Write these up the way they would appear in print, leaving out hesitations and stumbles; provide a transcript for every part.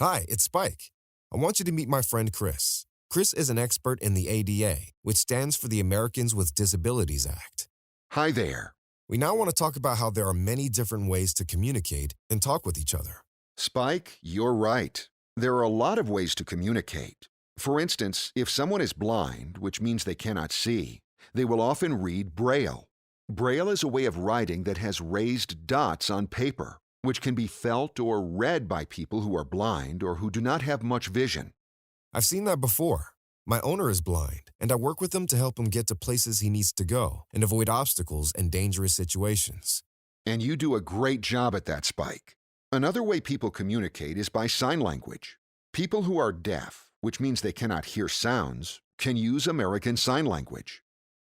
Hi, it's Spike. I want you to meet my friend Chris. Chris is an expert in the ADA, which stands for the Americans with Disabilities Act. Hi there. We now want to talk about how there are many different ways to communicate and talk with each other. Spike, you're right. There are a lot of ways to communicate. For instance, if someone is blind, which means they cannot see, they will often read Braille. Braille is a way of writing that has raised dots on paper, which can be felt or read by people who are blind or who do not have much vision. I've seen that before. My owner is blind, and I work with him to help him get to places he needs to go and avoid obstacles and dangerous situations. And you do a great job at that, Spike. Another way people communicate is by sign language. People who are deaf, which means they cannot hear sounds, can use American Sign Language.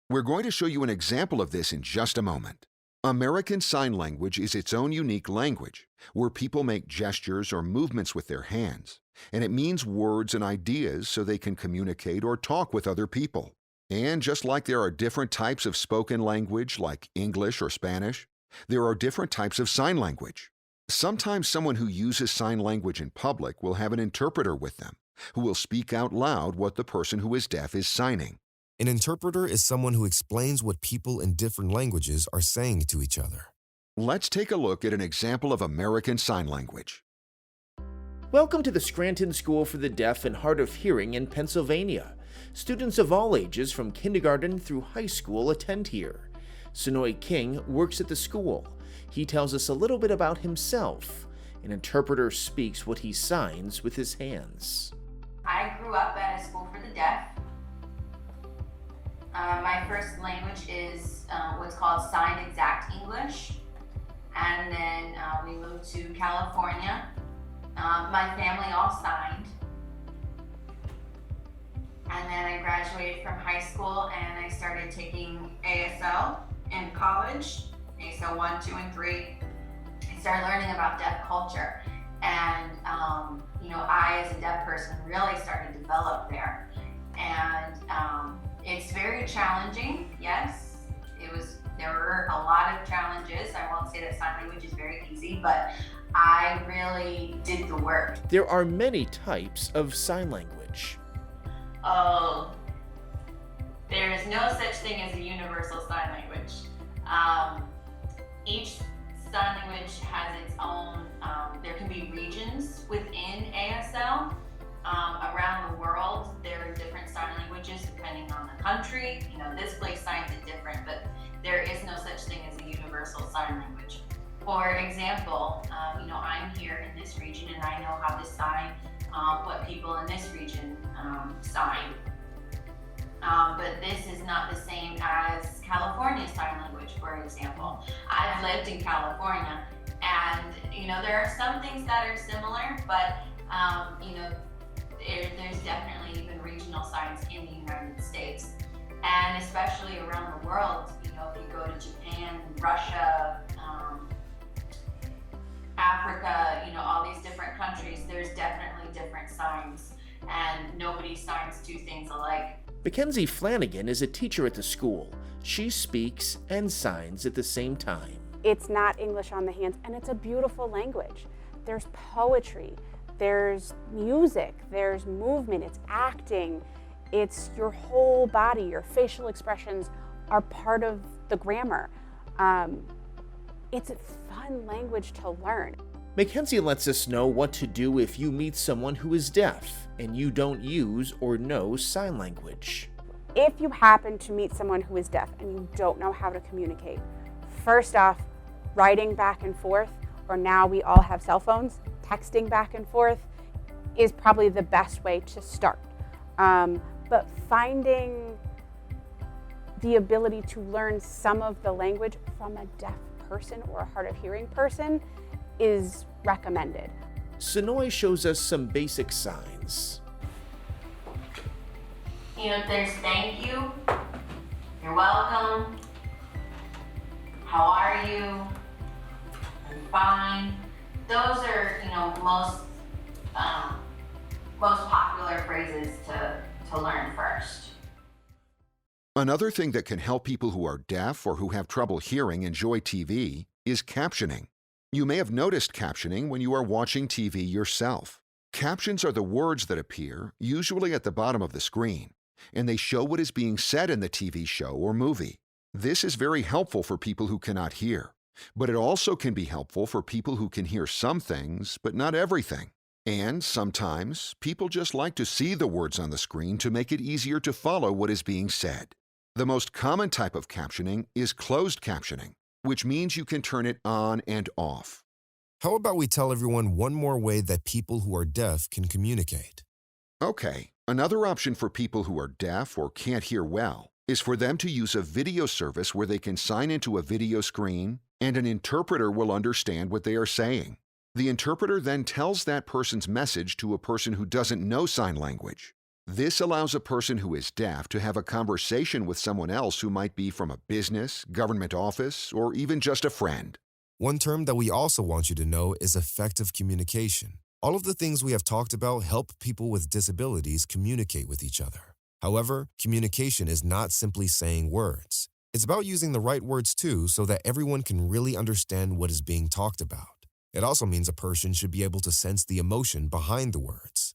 We're going to show you an example of this in just a moment. American Sign Language is its own unique language, where people make gestures or movements with their hands, and it means words and ideas so they can communicate or talk with other people. And just like there are different types of spoken language, like English or Spanish, there are different types of sign language. Sometimes someone who uses sign language in public will have an interpreter with them, who will speak out loud what the person who is deaf is signing. An interpreter is someone who explains what people in different languages are saying to each other. Let's take a look at an example of American Sign Language. Welcome to the Scranton School for the Deaf and Hard of Hearing in Pennsylvania. Students of all ages from kindergarten through high school attend here. Sonoy King works at the school. He tells us a little bit about himself. An interpreter speaks what he signs with his hands. I grew up at a school for the deaf. My first language is what's called Signed Exact English. And then we moved to California. My family all signed. And then I graduated from high school and I started taking ASL in college, ASL 1, 2, and 3. I started learning about deaf culture. And, I, as a deaf person, really started to develop there. And it's very challenging, yes. There were a lot of challenges. I won't say that sign language is very easy, but I really did the work. There are many types of sign language. Oh, there is no such thing as a universal sign language. Each sign language has its own, there can be regions within ASL. Around the world, there are different sign languages depending on the country. This place signs it different, but there is no such thing as a universal sign language. For example, I'm here in this region and I know how to sign what people in this region sign. But this is not the same as California Sign Language, for example. I've lived in California and, there are some things that are similar, but, there's definitely even regional signs in the United States. And especially around the world, if you go to Japan, Russia, Africa, all these different countries, there's definitely different signs and nobody signs two things alike. Mackenzie Flanagan is a teacher at the school. She speaks and signs at the same time. It's not English on the hands, and it's a beautiful language. There's poetry, there's music, there's movement, it's acting, it's your whole body, your facial expressions are part of the grammar. It's a fun language to learn. Mackenzie lets us know what to do if you meet someone who is deaf and you don't use or know sign language. If you happen to meet someone who is deaf and you don't know how to communicate, first off, writing back and forth, or now we all have cell phones, texting back and forth is probably the best way to start. But finding the ability to learn some of the language from a deaf person or a hard of hearing person is recommended. Sonoy shows us some basic signs. There's thank you, you're welcome, how are you, I'm fine. Those are, most popular phrases to learn first. Another thing that can help people who are deaf or who have trouble hearing enjoy TV is captioning. You may have noticed captioning when you are watching TV yourself. Captions are the words that appear, usually at the bottom of the screen, and they show what is being said in the TV show or movie. This is very helpful for people who cannot hear, but it also can be helpful for people who can hear some things, but not everything. And sometimes, people just like to see the words on the screen to make it easier to follow what is being said. The most common type of captioning is closed captioning, which means you can turn it on and off. How about we tell everyone one more way that people who are deaf can communicate? Okay, another option for people who are deaf or can't hear well is for them to use a video service where they can sign into a video screen and an interpreter will understand what they are saying. The interpreter then tells that person's message to a person who doesn't know sign language. This allows a person who is deaf to have a conversation with someone else who might be from a business, government office, or even just a friend. One term that we also want you to know is effective communication. All of the things we have talked about help people with disabilities communicate with each other. However, communication is not simply saying words. It's about using the right words too so that everyone can really understand what is being talked about. It also means a person should be able to sense the emotion behind the words.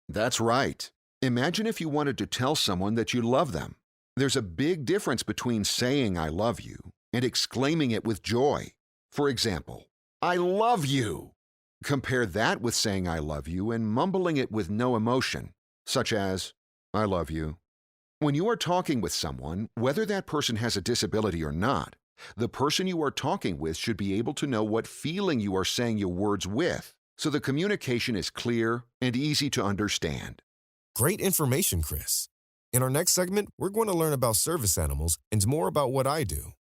That's right. Imagine if you wanted to tell someone that you love them. There's a big difference between saying I love you and exclaiming it with joy. For example, I love you. Compare that with saying I love you and mumbling it with no emotion, such as, I love you. When you are talking with someone, whether that person has a disability or not, the person you are talking with should be able to know what feeling you are saying your words with, so the communication is clear and easy to understand. Great information, Chris. In our next segment, we're going to learn about service animals and more about what I do.